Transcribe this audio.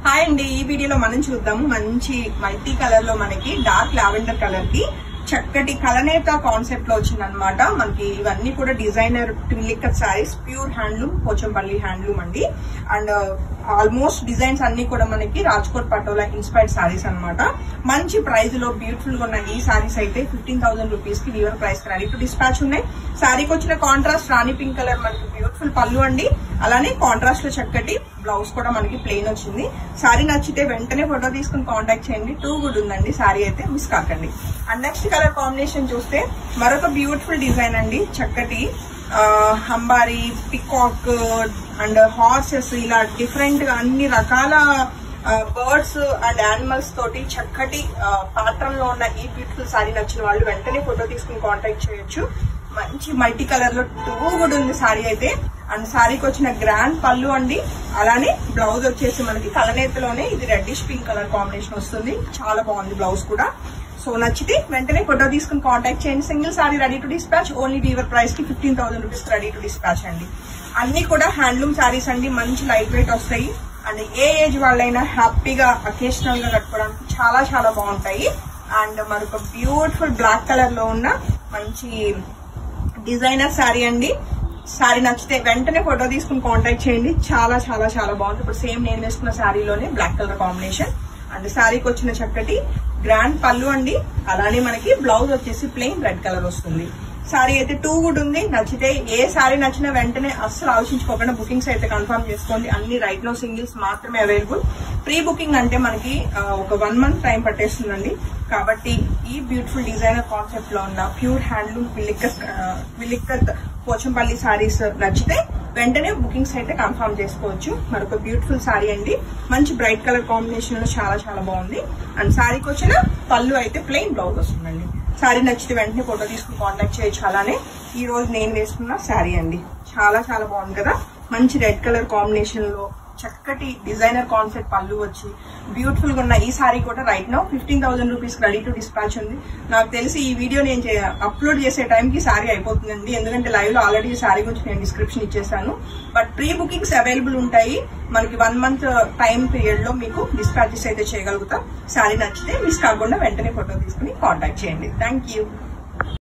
Hi అండి, ఈ వీడియోలో మనం చూద్దాము మంచి మల్టీ కలర్ లో మనకి డార్క్ లావెండర్ కలర్ కి చక్కటి కలనేత కాన్సెప్ట్ లో వచ్చిందనమాట. మనకి ఇవన్నీ కూడా డిజైనర్ ట్విలిక్కత్ saris, pure handloom, Pochampally handloom అండి. అండ్ ఆల్మోస్ట్ డిజైన్స్ అన్ని కూడా మనకి రాజ్కోట్ పటోలా ఇన్స్పైర్డ్ సారీస్ అనమాట. మంచి ప్రైస్ లో బ్యూటిఫుల్ గా ఉన్న ఈ సారీస్ అయితే 15,000 రూపీస్ కి weaver price ready to dispatch ఉన్నాయి. సారీకి వచ్చిన కాంట్రాస్ట్ రాణి పింక్ కలర్ మనకి బ్యూటిఫుల్ పళ్ళు అండి. అలానే కాంట్రాస్ట్ లో చక్కటి బ్లౌజ్ కూడా మనకి ప్లెయిన్ వచ్చింది. సారీ నచ్చితే వెంటనే ఫోటో తీసుకుని కాంటాక్ట్ చేయండి. టూ గుడ్ ఉందండి సారీ అయితే, మిస్ కాకండి. అండ్ నెక్స్ట్ కలర్ కాంబినేషన్ చూస్తే మరొక బ్యూటిఫుల్ డిజైన్ అండి. చక్కటి హంబారీ, పికాక్ అండ్ హార్సెస్, ఇలా డిఫరెంట్ గా అన్ని రకాల బర్డ్స్ అండ్ యానిమల్స్ తోటి చక్కటి ప్యాటర్న్ లో ఉన్న ఈ బ్యూటిఫుల్ సారీ నచ్చిన వాళ్ళు వెంటనే ఫోటో తీసుకుని కాంటాక్ట్ చేయొచ్చు. మంచి మల్టీ కలర్ లో టూ గుడ్ ఉంది సారీ అయితే. అండ్ సారీకి వచ్చిన గ్రాండ్ పళ్ళు అండి. అలానే బ్లౌజ్ వచ్చేసి మనకి కలనేతలోనే ఇది రెడ్డిష్ పింక్ కలర్ కాంబినేషన్ వస్తుంది. చాలా బాగుంది బ్లౌజ్ కూడా. సో నచ్చితే వెంటనే ఫోటో తీసుకుని కాంటాక్ట్ చేయండి. Single sari ready to dispatch, only weaver price కి 15,000 రూపీస్ రెడీ టు డిస్పాచ్ అండి. అన్ని కూడా హ్యాండ్లూమ్ సారీస్ అండి, మంచి లైట్ వెయిట్ వస్తాయి. అండ్ ఏ ఏజ్ వాళ్ళైనా హ్యాపీగా అకేషనల్ గా కట్టుకోవడానికి చాలా చాలా బాగుంటాయి. అండ్ మనకు బ్యూటిఫుల్ బ్లాక్ కలర్ లో ఉన్న మంచి డిజైనర్ శారీ అండి. శారీ నచ్చితే వెంటనే ఫోటో తీసుకుని కాంటాక్ట్ చేయండి. చాలా చాలా చాలా బాగుంది. ఇప్పుడు సేమ్ నేను వేసుకున్న శారీలోనే బ్లాక్ కలర్ కాంబినేషన్. అండ్ శారీకి వచ్చిన చక్కటి గ్రాండ్ పళ్ళు అండి. అలానే మనకి బ్లౌజ్ వచ్చేసి ప్లెయిన్ రెడ్ కలర్ వస్తుంది. సారీ అయితే టూ గుడ్ ఉంది. నచ్చితే ఏ సారీ నచ్చినా వెంటనే అస్సలు ఆలోచించుకోకుండా బుకింగ్స్ అయితే కన్ఫర్మ్ చేసుకోండి. అన్ని రైట్ నో సింగిల్స్ మాత్రమే అవైలబుల్. ప్రీ బుకింగ్ అంటే మనకి ఒక 1 month టైం పట్టేస్తుందండి. కాబట్టి ఈ బ్యూటిఫుల్ డిజైనర్ కాన్సెప్ట్ లో ఉన్న ప్యూర్ హ్యాండ్లూమ్ ట్విలిక్కత్ పోచంపల్లి సారీస్ నచ్చితే వెంటనే బుకింగ్స్ అయితే కన్ఫర్మ్ చేసుకోవచ్చు. మరొక బ్యూటిఫుల్ సారీ అండి. మంచి బ్రైట్ కలర్ కాంబినేషన్ లో చాలా చాలా బాగుంది. అండ్ సారీకి వచ్చిన పళ్ళు అయితే ప్లెయిన్ బ్లౌజ్ వస్తుందండి. సారీ నచ్చితే వెంటనే ఫోటో తీసుకుని కాంటాక్ట్ చేయొచ్చు. అలానే ఈ రోజు నేను వేసుకున్న శారీ అండి, చాలా చాలా బాగుంది కదా. మంచి రెడ్ కలర్ కాంబినేషన్ లో చక్కటి డిజైనర్ కాన్సెప్ట్ పళ్ళు వచ్చి బ్యూటిఫుల్ గా ఉన్న ఈ సారీ కూడా right now 15,000 rupees ready to dispatch ఉంది. నాకు తెలిసి ఈ వీడియో నేను అప్లోడ్ చేసే టైంకి సారీ అయిపోతుందండి. ఎందుకంటే లైవ్ లో ఆల్రెడీ ఈ సారీ గురించి నేను డిస్క్రిప్షన్ ఇచ్చేసాను. బట్ ప్రీ బుకింగ్స్ అవైలబుల్ ఉంటాయి. మనకి 1 month టైం పీరియడ్ లో మీకు డిస్పాచెస్ అయితే చేయగలుగుతాం. సారీ నచ్చితే మిస్ కాకుండా వెంటనే ఫోటో తీసుకుని కాంటాక్ట్ చేయండి. Thank you.